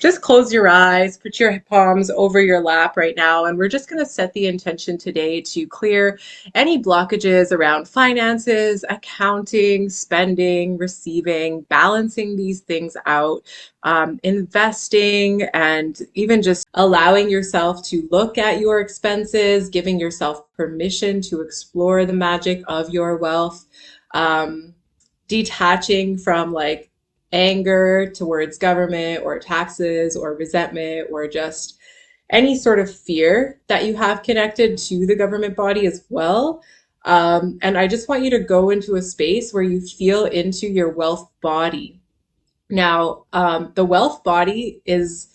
Just close your eyes, put your palms over your lap right now, and we're just going to set the intention today to clear any blockages around finances, accounting, spending, receiving, balancing these things out, investing, and even just allowing yourself to look at your expenses, giving yourself permission to explore the magic of your wealth, um, detaching from like anger towards government or taxes or resentment or just any sort of fear that you have connected to the government body as well. And I just want you to go into a space where you feel into your wealth body. Now, the wealth body is,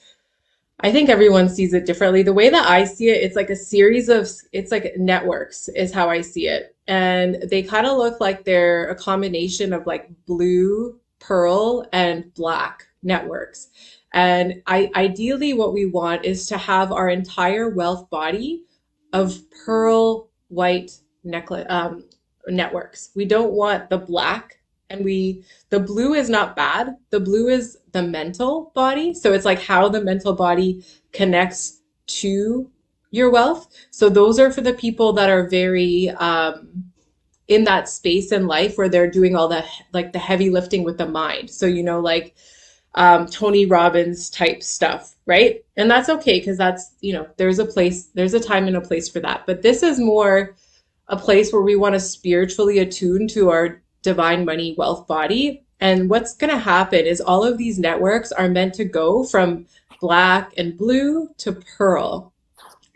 I think everyone sees it differently. The way that I see it, it's like a series of, it's like networks, is how I see it. And they kind of look like they're a combination of like blue, pearl, and black networks. And ideally, what we want is to have our entire wealth body of pearl white necklace networks. We don't want the black, and the blue is not bad. The blue is the mental body. So it's like how the mental body connects to your wealth. So those are for the people that are very in that space in life where they're doing all the like the heavy lifting with the mind. So like Tony Robbins type stuff, right? And that's okay because that's, there's a place, there's a time and a place for that. But this is more a place where we want to spiritually attune to our divine money wealth body. And what's going to happen is all of these networks are meant to go from black and blue to pearl.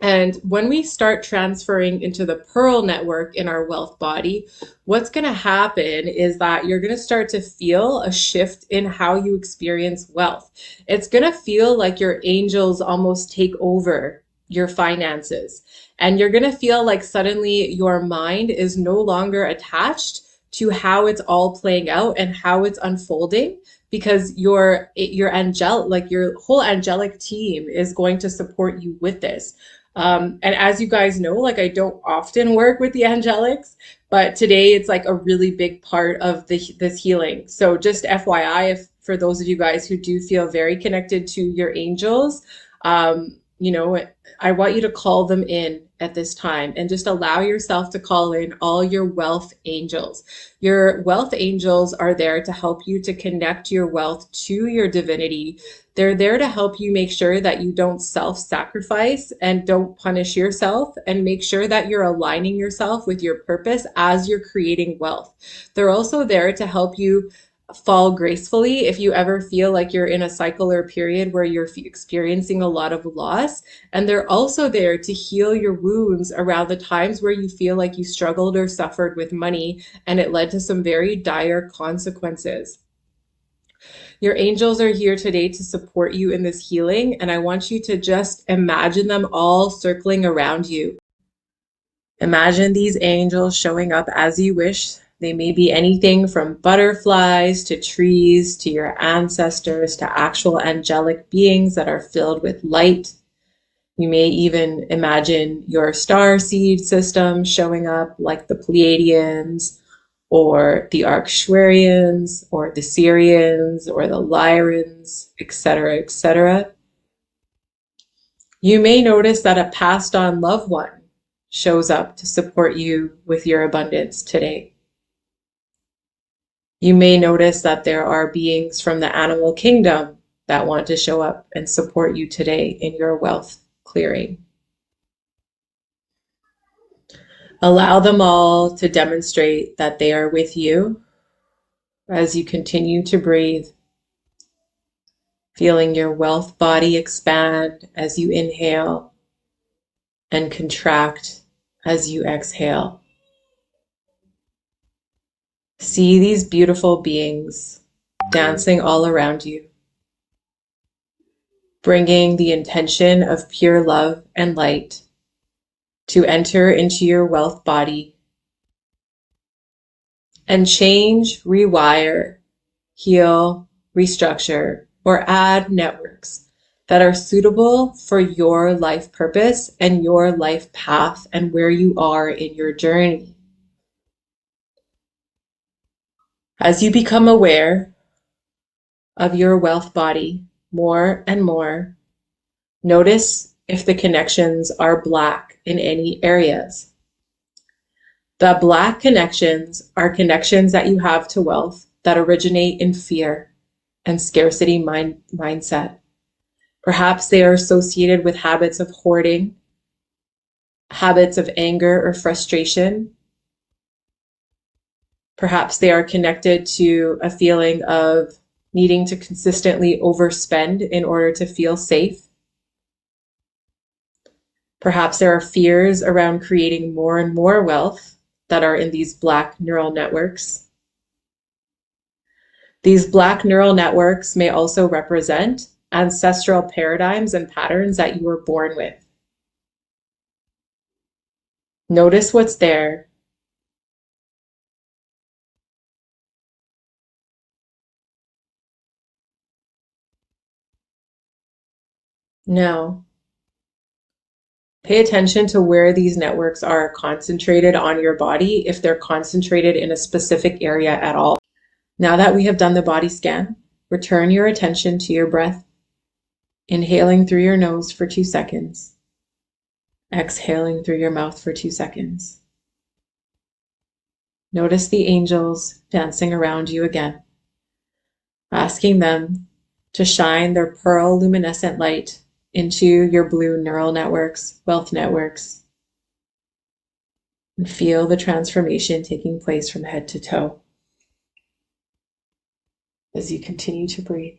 And when we start transferring into the pearl network in our wealth body, what's going to happen is that you're going to start to feel a shift in how you experience wealth. It's going to feel like your angels almost take over your finances. And you're going to feel like suddenly your mind is no longer attached to how it's all playing out and how it's unfolding, because your like your whole angelic team is going to support you with this. And as you guys know, like I don't often work with the angelics, but today it's like a really big part of this healing. So just FYI, if for those of you guys who do feel very connected to your angels, I want you to call them in at this time and just allow yourself to call in all your wealth angels. Your wealth angels are there to help you to connect your wealth to your divinity. They're there to help you make sure that you don't self-sacrifice and don't punish yourself, and make sure that you're aligning yourself with your purpose as you're creating wealth. They're also there to help you fall gracefully if you ever feel like you're in a cycle or period where you're experiencing a lot of loss. And they're also there to heal your wounds around the times where you feel like you struggled or suffered with money and it led to some very dire consequences. Your angels are here today to support you in this healing, and I want you to just imagine them all circling around you. Imagine these angels showing up as you wish. They may be anything from butterflies to trees to your ancestors to actual angelic beings that are filled with light. You may even imagine your star seed system showing up, like the Pleiadians or the Arcturians or the Sirians or the Lyrans, etc., etc. You may notice that a passed on loved one shows up to support you with your abundance today. You may notice that there are beings from the animal kingdom that want to show up and support you today in your wealth clearing. Allow them all to demonstrate that they are with you as you continue to breathe, feeling your wealth body expand as you inhale and contract as you exhale. See these beautiful beings dancing all around you, bringing the intention of pure love and light to enter into your wealth body and change, rewire, heal, restructure, or add networks that are suitable for your life purpose and your life path and where you are in your journey. As you become aware of your wealth body, more and more. Notice if the connections are black in any areas. The black connections are connections that you have to wealth that originate in fear and scarcity mindset. Perhaps they are associated with habits of hoarding, habits of anger or frustration. Perhaps they are connected to a feeling of needing to consistently overspend in order to feel safe. Perhaps there are fears around creating more and more wealth that are in these black neural networks. These black neural networks may also represent ancestral paradigms and patterns that you were born with. Notice what's there. Now, pay attention to where these networks are concentrated on your body, if they're concentrated in a specific area at all. Now that we have done the body scan, return your attention to your breath, inhaling through your nose for 2 seconds, exhaling through your mouth for 2 seconds. Notice the angels dancing around you again, asking them to shine their pearl luminescent light into your blue neural networks, wealth networks, and feel the transformation taking place from head to toe as you continue to breathe.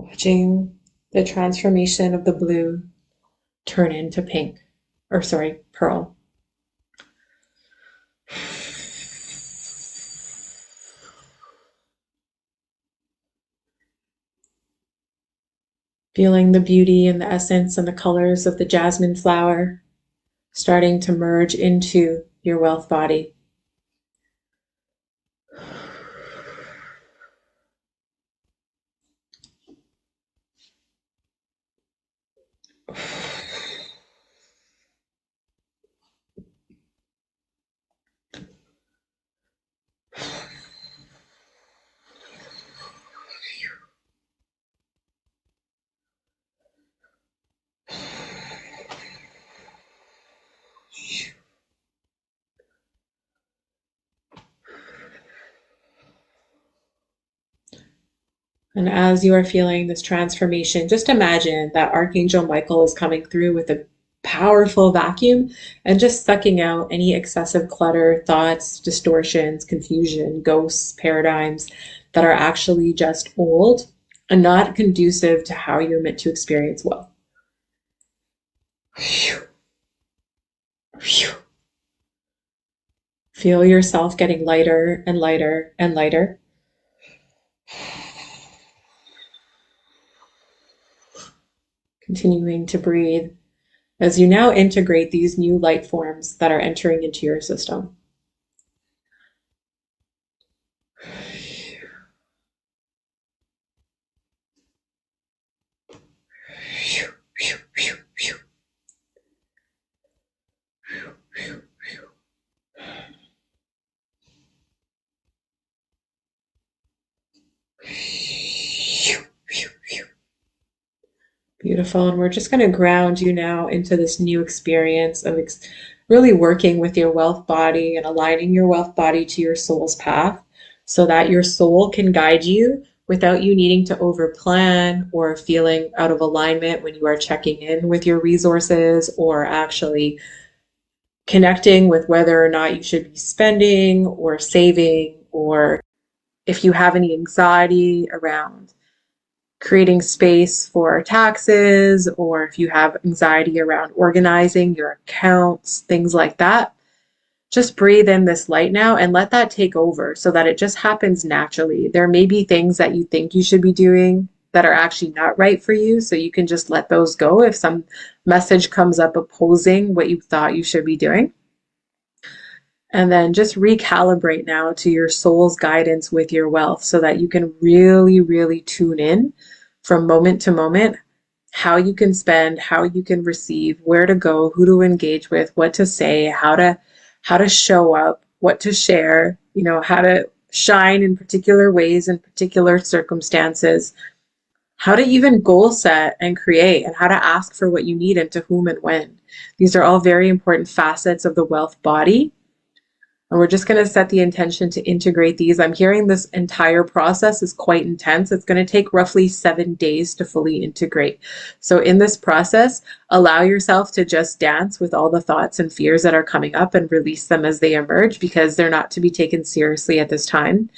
Watching the transformation of the blue turn into pink, or sorry, pearl. Feeling the beauty and the essence and the colors of the jasmine flower starting to merge into your wealth body. And as you are feeling this transformation, just imagine that Archangel Michael is coming through with a powerful vacuum and just sucking out any excessive clutter, thoughts, distortions, confusion, ghosts, paradigms that are actually just old and not conducive to how you're meant to experience wealth. Feel yourself getting lighter and lighter and lighter. Continuing to breathe as you now integrate these new light forms that are entering into your system. Beautiful. And we're just going to ground you now into this new experience of really working with your wealth body and aligning your wealth body to your soul's path so that your soul can guide you without you needing to overplan or feeling out of alignment when you are checking in with your resources or actually connecting with whether or not you should be spending or saving, or if you have any anxiety around creating space for taxes, or if you have anxiety around organizing your accounts, things like that. Just breathe in this light now and let that take over so that it just happens naturally. There may be things that you think you should be doing that are actually not right for you. So you can just let those go if some message comes up opposing what you thought you should be doing. And then just recalibrate now to your soul's guidance with your wealth so that you can really, really tune in from moment to moment how you can spend, how you can receive, where to go, who to engage with, what to say, how to show up, what to share, how to shine in particular ways in particular circumstances, how to even goal set and create, and how to ask for what you need and to whom and when. These are all very important facets of the wealth body. And we're just going to set the intention to integrate these. I'm hearing this entire process is quite intense. It's going to take roughly 7 days to fully integrate. So in this process, allow yourself to just dance with all the thoughts and fears that are coming up and release them as they emerge, because they're not to be taken seriously at this time.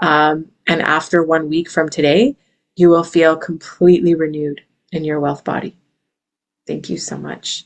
And after 1 week from today, you will feel completely renewed in your wealth body. Thank you so much.